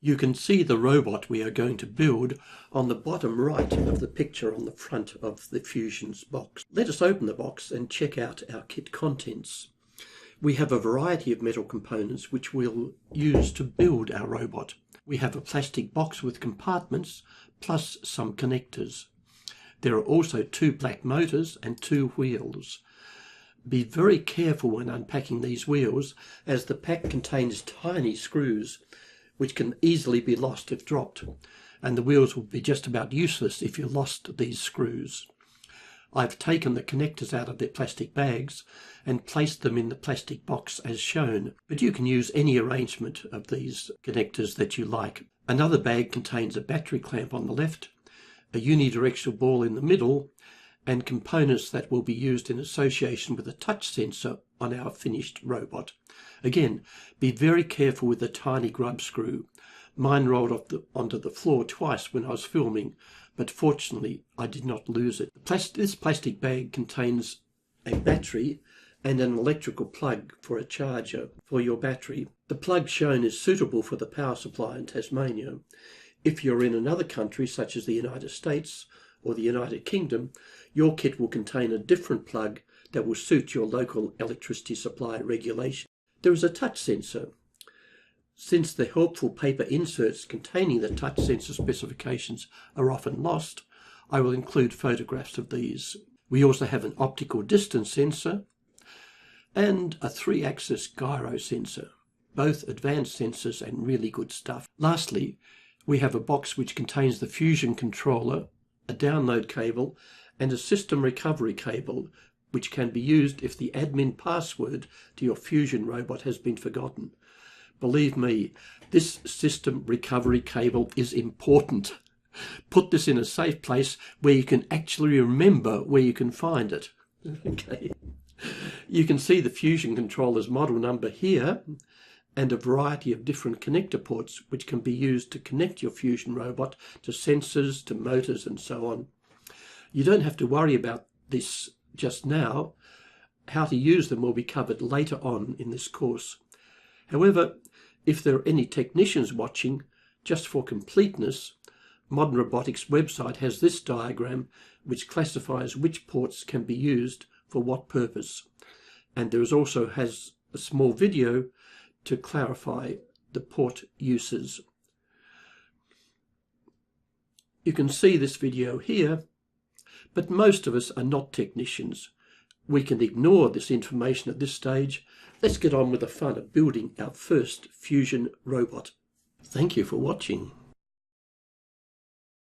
You can see the robot we are going to build on the bottom right of the picture on the front of the Fusion's box. Let us open the box and check out our kit contents. We have a variety of metal components which we'll use to build our robot. We have a plastic box with compartments plus some connectors. There are also 2 black motors and 2 wheels. Be very careful when unpacking these wheels, as the pack contains tiny screws which can easily be lost if dropped, and the wheels will be just about useless if you lost these screws. I've taken the connectors out of their plastic bags and placed them in the plastic box as shown, but you can use any arrangement of these connectors that you like. Another bag contains a battery clamp on the left, a unidirectional ball in the middle, and components that will be used in association with a touch sensor on our finished robot. Again, be very careful with the tiny grub screw. Mine rolled onto the floor twice when I was filming, but fortunately I did not lose it. This plastic bag contains a battery and an electrical plug for a charger for your battery. The plug shown is suitable for the power supply in Tasmania. If you're in another country such as the United States or the United Kingdom, your kit will contain a different plug that will suit your local electricity supply regulation. There is a touch sensor. Since the helpful paper inserts containing the touch sensor specifications are often lost, I will include photographs of these. We also have an optical distance sensor and a 3-axis gyro sensor, both advanced sensors and really good stuff. Lastly, we have a box which contains the Fusion controller, a download cable, and a system recovery cable, which can be used if the admin password to your Fusion robot has been forgotten. Believe me, this system recovery cable is important. Put this in a safe place where you can actually remember where you can find it. Okay. You can see the Fusion controller's model number here, and a variety of different connector ports which can be used to connect your Fusion robot to sensors, to motors, and so on. You don't have to worry about this just now. How to use them will be covered later on in this course. However, if there are any technicians watching, just for completeness, Modern Robotics website has this diagram which classifies which ports can be used for what purpose. And there also has a small video to clarify the port uses. You can see this video here, but most of us are not technicians. We can ignore this information at this stage. Let's get on with the fun of building our first Fusion robot. Thank you for watching.